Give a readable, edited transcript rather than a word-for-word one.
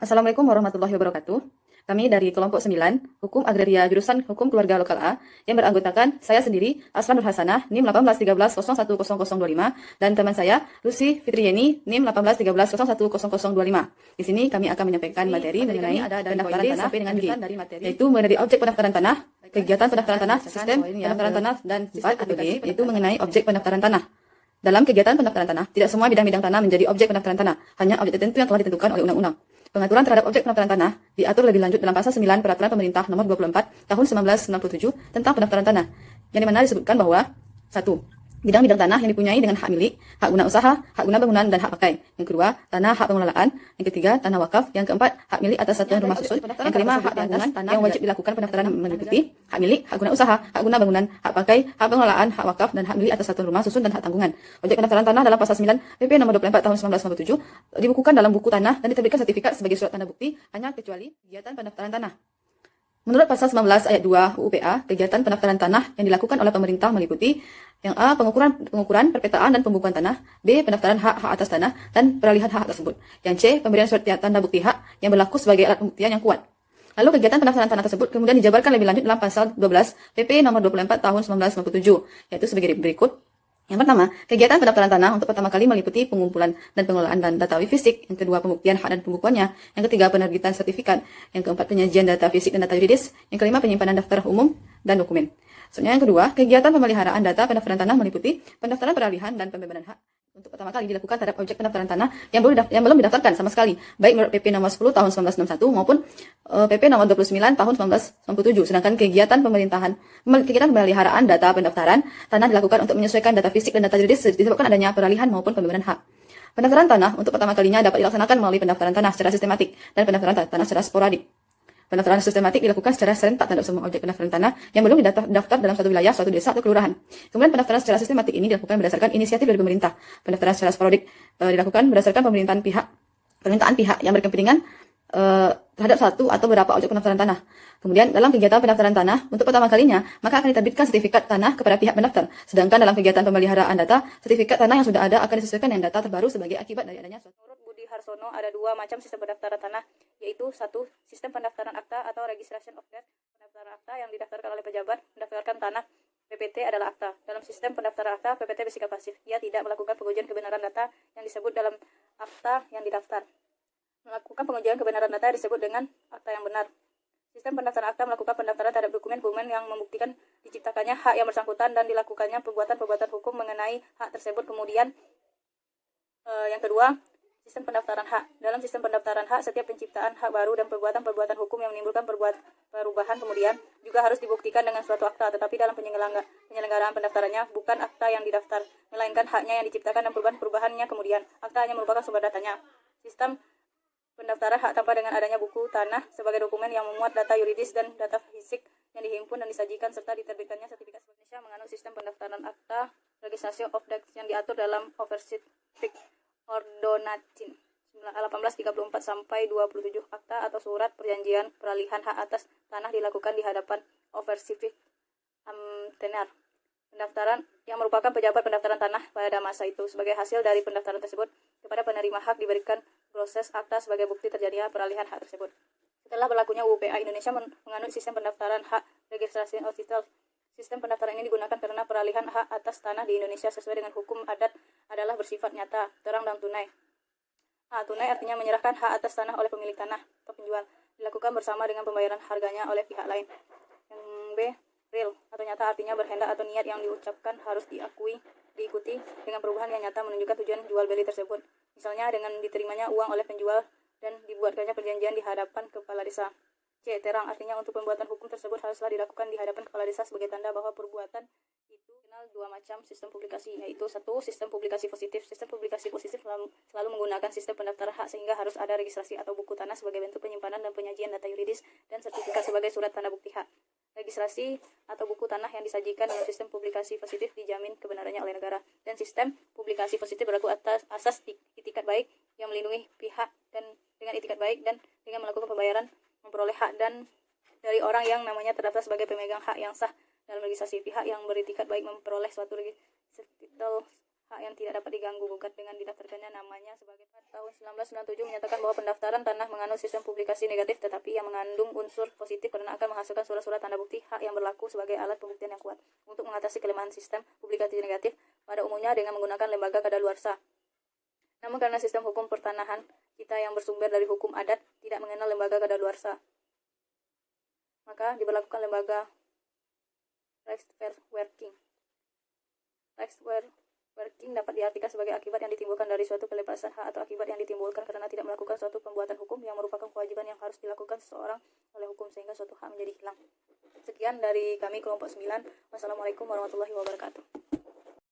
Assalamualaikum warahmatullahi wabarakatuh. Kami dari kelompok 9, Hukum Agraria jurusan Hukum Keluarga Lokal A, yang beranggotakan saya sendiri, Asman Nur Hasanah, NIM 1813010025, dan teman saya, Lucy Fitrieni, NIM 1813010025. Di sini kami akan menyampaikan materi mengenai pendaftaran tanah sampai dengan G, yaitu mengenai objek pendaftaran tanah, kegiatan pendaftaran tanah, sistem pendaftaran tanah, dan 4 atau D, yaitu mengenai objek pendaftaran tanah. Dalam kegiatan pendaftaran tanah, tidak semua bidang-bidang tanah menjadi objek pendaftaran tanah, hanya objek tertentu yang telah ditentukan oleh undang-undang. Pengaturan terhadap objek pendaftaran tanah diatur lebih lanjut dalam pasal 9 Peraturan Pemerintah Nomor 24 Tahun 1997 tentang pendaftaran tanah, yang dimana disebutkan bahwa 1. Bidang-bidang tanah yang dipunyai dengan hak milik, hak guna usaha, hak guna bangunan, dan hak pakai. Yang kedua, tanah hak pengelolaan. Yang ketiga, tanah wakaf. Yang keempat, hak milik atas satuan rumah susun. Yang kelima, hak tanggungan tanah yang wajib dilakukan pendaftaran meliputi hak milik, hak guna usaha, hak guna bangunan, hak pakai, hak pengelolaan, hak wakaf, dan hak milik atas satuan rumah susun dan hak tanggungan. Objek pendaftaran tanah dalam pasal 9 PP Nomor 24 Tahun 1997 dibukukan dalam buku tanah dan diterbitkan sertifikat sebagai surat tanda bukti hanya kecuali kegiatan pendaftaran tanah. Menurut pasal 19 ayat 2 UU PA, kegiatan pendaftaran tanah yang dilakukan oleh pemerintah meliputi yang A. Pengukuran, perpetaan dan pembukuan tanah. B. Pendaftaran hak atas tanah dan peralihan hak tersebut. Yang C. Pemberian surat tanda bukti hak yang berlaku sebagai alat pembuktian yang kuat. Lalu kegiatan pendaftaran tanah tersebut kemudian dijabarkan lebih lanjut dalam pasal 12 PP Nomor 24 Tahun 1997, yaitu sebagai berikut. Yang pertama, kegiatan pendaftaran tanah untuk pertama kali meliputi pengumpulan dan pengelolaan dan data fisik. Yang kedua, pembuktian hak dan pembukuannya. Yang ketiga, penerbitan sertifikat. Yang keempat, penyajian data fisik dan data yuridis. Yang kelima, penyimpanan daftar umum dan dokumen. Selanjutnya yang kedua, kegiatan pemeliharaan data pendaftaran tanah meliputi pendaftaran peralihan dan pembebanan hak. Untuk pertama kali dilakukan terhadap objek pendaftaran tanah yang belum didaftarkan sama sekali, baik menurut PP Nomor 10 Tahun 1961 maupun PP Nomor 29 Tahun 1997. Sedangkan kegiatan pemeliharaan data pendaftaran tanah dilakukan untuk menyesuaikan data fisik dan data juridis disebabkan adanya peralihan maupun pembebanan hak. Pendaftaran tanah untuk pertama kalinya dapat dilaksanakan melalui pendaftaran tanah secara sistematik dan pendaftaran tanah secara sporadik. Pendaftaran sistematik dilakukan secara serentak terhadap semua objek pendaftaran tanah yang belum didaftar dalam suatu wilayah, suatu desa, atau kelurahan. Kemudian pendaftaran secara sistematik ini dilakukan berdasarkan inisiatif dari pemerintah. Pendaftaran secara sporadik dilakukan berdasarkan permintaan pihak yang berkepentingan terhadap satu atau beberapa objek pendaftaran tanah. Kemudian dalam kegiatan pendaftaran tanah untuk pertama kalinya, maka akan diterbitkan sertifikat tanah kepada pihak pendaftar. Sedangkan dalam kegiatan pemeliharaan data, sertifikat tanah yang sudah ada akan disesuaikan dengan data terbaru sebagai akibat dari adanya suatu. Menurut Budi Harsono, ada dua macam sistem pendaftaran tanah, yaitu satu, sistem pendaftaran akta atau registration of deed. Pendaftaran akta yang didaftarkan oleh pejabat mendaftarkan tanah. PPT adalah akta. Dalam sistem pendaftaran akta, PPT bersikap pasif. Ia tidak melakukan pengujian kebenaran data yang disebut dalam akta yang didaftar. Melakukan pengujian kebenaran data disebut dengan akta yang benar. Sistem pendaftaran akta melakukan pendaftaran terhadap dokumen-dokumen yang membuktikan diciptakannya hak yang bersangkutan dan dilakukannya perbuatan-perbuatan hukum mengenai hak tersebut. Kemudian yang kedua, sistem pendaftaran hak. Dalam sistem pendaftaran hak, setiap penciptaan hak baru dan perbuatan-perbuatan hukum yang menimbulkan perubahan kemudian juga harus dibuktikan dengan suatu akta, tetapi dalam penyelenggaraan pendaftarannya bukan akta yang didaftar, melainkan haknya yang diciptakan dan perubahan-perubahannya kemudian. Akta hanya merupakan sumber datanya. Sistem pendaftaran hak tanpa dengan adanya buku tanah sebagai dokumen yang memuat data yuridis dan data fisik yang dihimpun dan disajikan serta diterbitkannya sertifikat. Indonesia menganut sistem pendaftaran akta registration of deeds yang diatur dalam Overseas Ordonansin 1834 sampai 27. Akta atau surat perjanjian peralihan hak atas tanah dilakukan di hadapan Overseas Amtenar. Pendaftaran yang merupakan pejabat pendaftaran tanah pada masa itu. Sebagai hasil dari pendaftaran tersebut, kepada penerima hak diberikan proses akta sebagai bukti terjadinya peralihan hak tersebut. Setelah berlakunya UU PA, Indonesia menganut sistem pendaftaran hak registration of title. Sistem pendaftaran ini digunakan karena peralihan hak atas tanah di Indonesia sesuai dengan hukum adat adalah bersifat nyata, terang dan tunai. Tunai artinya menyerahkan hak atas tanah oleh pemilik tanah atau penjual, dilakukan bersama dengan pembayaran harganya oleh pihak lain. Yang B, real atau nyata artinya berhendak atau niat yang diucapkan harus diikuti dengan perubahan yang nyata menunjukkan tujuan jual beli tersebut. Misalnya dengan diterimanya uang oleh penjual dan dibuatkannya perjanjian di hadapan kepala desa. C, terang artinya untuk pembuatan hukum tersebut haruslah dilakukan di hadapan kepala desa sebagai tanda bahwa perbuatan itu. Kenal dua macam sistem publikasi, yaitu satu, sistem publikasi positif. Sistem publikasi positif selalu menggunakan sistem pendaftaran hak sehingga harus ada registrasi atau buku tanah sebagai bentuk penyimpanan dan penyajian data yuridis dan sertifikat sebagai surat tanda bukti hak. Registrasi atau buku tanah yang disajikan dalam sistem publikasi positif dijamin kebenarannya oleh negara, dan sistem publikasi positif berlaku atas asas itikat baik yang melindungi pihak dan dengan itikat baik dan dengan melakukan pembayaran memperoleh hak dan dari orang yang namanya terdaftar sebagai pemegang hak yang sah dalam registrasi. Pihak yang beritikat baik memperoleh suatu titel hak yang tidak dapat diganggu gugat dengan didaftarkannya namanya sebagai tahun 1997 menyatakan bahwa pendaftaran tanah mengandung sistem publikasi negatif tetapi yang mengandung unsur positif karena akan menghasilkan surat-surat tanda bukti hak yang berlaku sebagai alat pembuktian yang kuat untuk mengatasi kelemahan sistem publikasi negatif pada umumnya dengan menggunakan lembaga kadaluarsa. Namun karena sistem hukum pertanahan kita yang bersumber dari hukum adat tidak mengenal lembaga kadaluarsa, maka diberlakukan lembaga Rechtsverwerking. Rechtsverwerking dapat diartikan sebagai akibat yang ditimbulkan dari suatu pelepasan hak atau akibat yang ditimbulkan karena tidak melakukan suatu perbuatan hukum yang merupakan kewajiban yang harus dilakukan seseorang oleh hukum sehingga suatu hak menjadi hilang. Sekian dari kami kelompok 9. Wassalamualaikum warahmatullahi wabarakatuh.